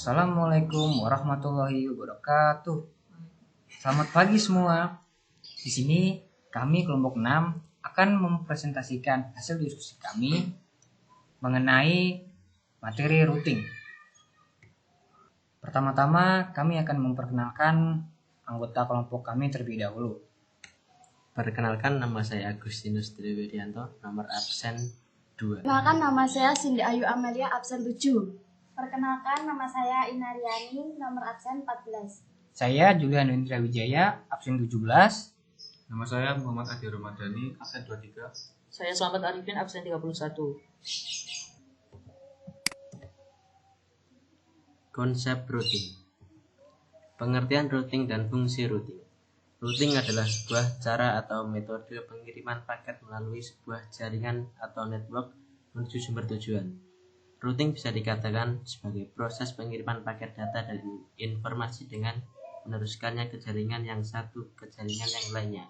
Assalamualaikum warahmatullahi wabarakatuh. Selamat pagi semua. Di sini kami kelompok 6 akan mempresentasikan hasil diskusi kami mengenai materi routing. Pertama-tama kami akan memperkenalkan anggota kelompok kami terlebih dahulu. Perkenalkan, nama saya Agustinus Triwidianto, nomor absen 2. Perkenalkan, nama saya Cindy Ayu Amelia, absen 7. Perkenalkan, nama saya Inariani, nomor absen 14. Saya Julian Indra Wijaya, absen 17. Nama saya Muhammad Adi Ramadhani, absen 23. Saya Slamet Arifin, absen 31. Konsep routing. Pengertian routing dan fungsi routing. Routing adalah sebuah cara atau metode pengiriman paket melalui sebuah jaringan atau network menuju sumber tujuan. Routing bisa dikatakan sebagai proses pengiriman paket data dan informasi dengan meneruskannya ke jaringan yang satu ke jaringan yang lainnya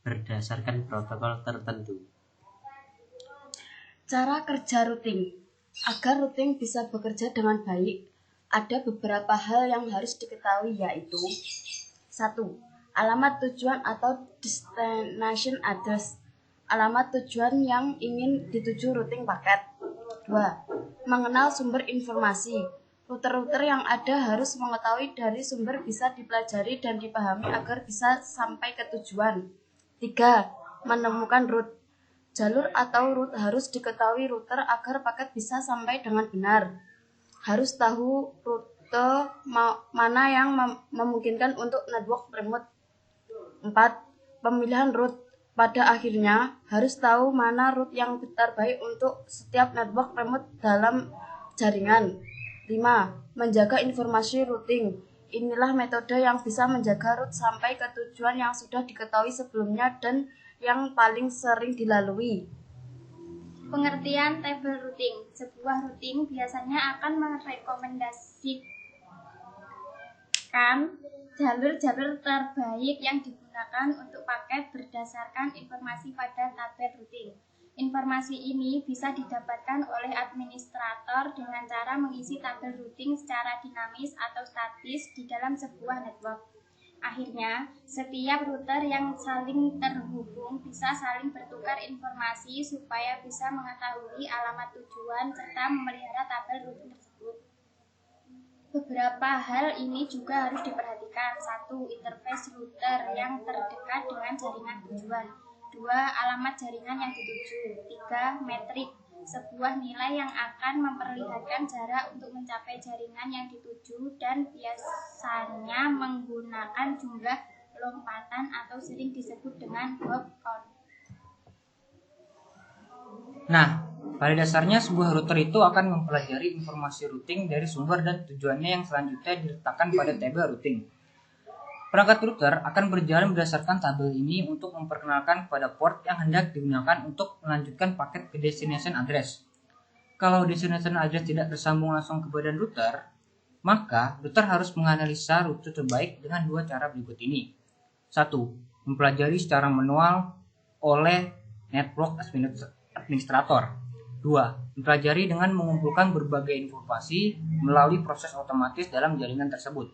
berdasarkan protokol tertentu. Cara kerja routing. Agar routing bisa bekerja dengan baik, ada beberapa hal yang harus diketahui, yaitu 1. Alamat tujuan atau destination address, alamat tujuan yang ingin dituju routing paket. 2. Mengenal sumber informasi. Router-router yang ada harus mengetahui dari sumber bisa dipelajari dan dipahami agar bisa sampai ke tujuan. 3. Menemukan route. Jalur atau route harus diketahui router agar paket bisa sampai dengan benar. Harus tahu rute mana yang memungkinkan untuk network remote. 4. Pemilihan route. Pada akhirnya, harus tahu mana route yang terbaik untuk setiap network remote dalam jaringan. 5. Menjaga informasi routing. Inilah metode yang bisa menjaga route sampai ke tujuan yang sudah diketahui sebelumnya dan yang paling sering dilalui. Pengertian tabel routing. Sebuah routing biasanya akan merekomendasikan jalur-jalur terbaik yang digunakan untuk paket berdasarkan informasi pada tabel routing. Informasi ini bisa didapatkan oleh administrator dengan cara mengisi tabel routing secara dinamis atau statis di dalam sebuah network. Akhirnya, setiap router yang saling terhubung bisa saling bertukar informasi supaya bisa mengetahui alamat tujuan serta memelihara tabel routing tersebut. Beberapa hal ini juga harus diperhatikan. 1. Interface router yang terdekat dengan jaringan tujuan. 2. Alamat jaringan yang dituju. 3. Metrik, sebuah nilai yang akan memperlihatkan jarak untuk mencapai jaringan yang dituju dan biasanya menggunakan jumlah lompatan atau sering disebut dengan hop count. Nah, pada dasarnya sebuah router itu akan mempelajari informasi routing dari sumber dan tujuannya yang selanjutnya diletakkan pada tabel routing. Perangkat router akan berjalan berdasarkan tabel ini untuk memperkenalkan kepada port yang hendak digunakan untuk melanjutkan paket ke destination address. Kalau destination address tidak tersambung langsung ke badan router, maka router harus menganalisa rute terbaik dengan dua cara berikut ini. 1. Mempelajari secara manual oleh network administrator. 2. Mempelajari dengan mengumpulkan berbagai informasi melalui proses otomatis dalam jaringan tersebut.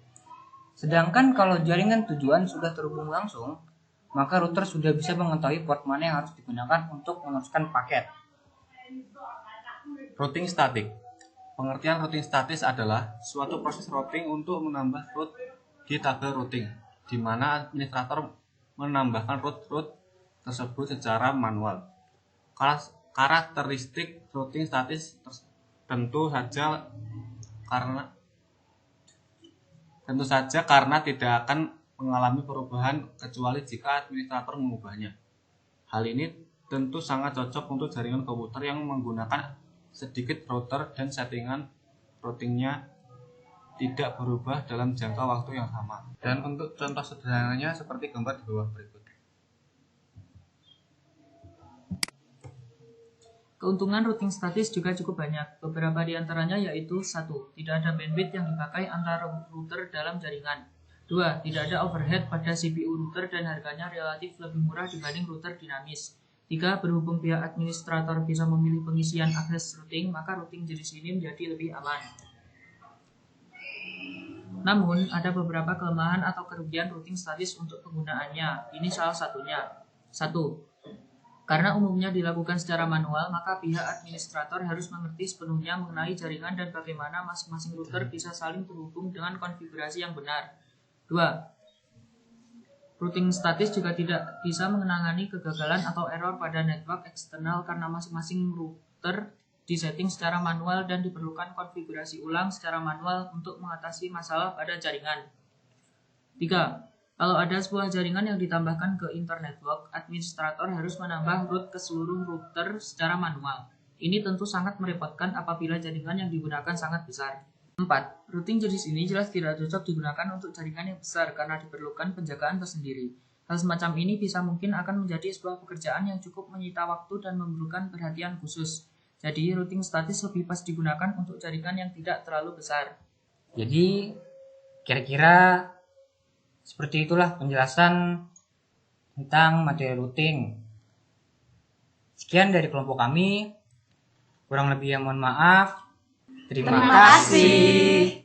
Sedangkan kalau jaringan tujuan sudah terhubung langsung, maka router sudah bisa mengetahui port mana yang harus digunakan untuk meneruskan paket. Routing statik. Pengertian routing statis adalah suatu proses routing untuk menambah route di tabel routing, di mana administrator menambahkan route tersebut secara manual. Karakteristik routing statis tentu saja karena tidak akan mengalami perubahan kecuali jika administrator mengubahnya. Hal ini tentu sangat cocok untuk jaringan komputer yang menggunakan sedikit router dan settingan routingnya tidak berubah dalam jangka waktu yang sama. Dan untuk contoh sederhananya seperti gambar di bawah berikut. Keuntungan routing statis juga cukup banyak. Beberapa di antaranya yaitu 1. Tidak ada bandwidth yang dipakai antara router dalam jaringan. 2. Tidak ada overhead pada CPU router dan harganya relatif lebih murah dibanding router dinamis. 3. Berhubung pihak administrator bisa memilih pengisian akses routing, maka routing jenis ini menjadi lebih aman. Namun, ada beberapa kelemahan atau kerugian routing statis untuk penggunaannya. Ini salah satunya. 1. Karena umumnya dilakukan secara manual, maka pihak administrator harus mengerti sepenuhnya mengenai jaringan dan bagaimana masing-masing router bisa saling terhubung dengan konfigurasi yang benar. 2. Routing statis juga tidak bisa menangani kegagalan atau error pada network eksternal karena masing-masing router disetting secara manual dan diperlukan konfigurasi ulang secara manual untuk mengatasi masalah pada jaringan. 3. Kalau ada sebuah jaringan yang ditambahkan ke internetwork, administrator harus menambah root ke seluruh router secara manual. Ini tentu sangat merepotkan apabila jaringan yang digunakan sangat besar. 4. Routing jenis ini jelas tidak cocok digunakan untuk jaringan yang besar karena diperlukan penjagaan tersendiri. Hal semacam ini bisa mungkin akan menjadi sebuah pekerjaan yang cukup menyita waktu dan memerlukan perhatian khusus. Jadi, routing statis lebih pas digunakan untuk jaringan yang tidak terlalu besar. Jadi, kira-kira seperti itulah penjelasan tentang materi routing. Sekian dari kelompok kami. Kurang lebihnya mohon maaf. Terima kasih.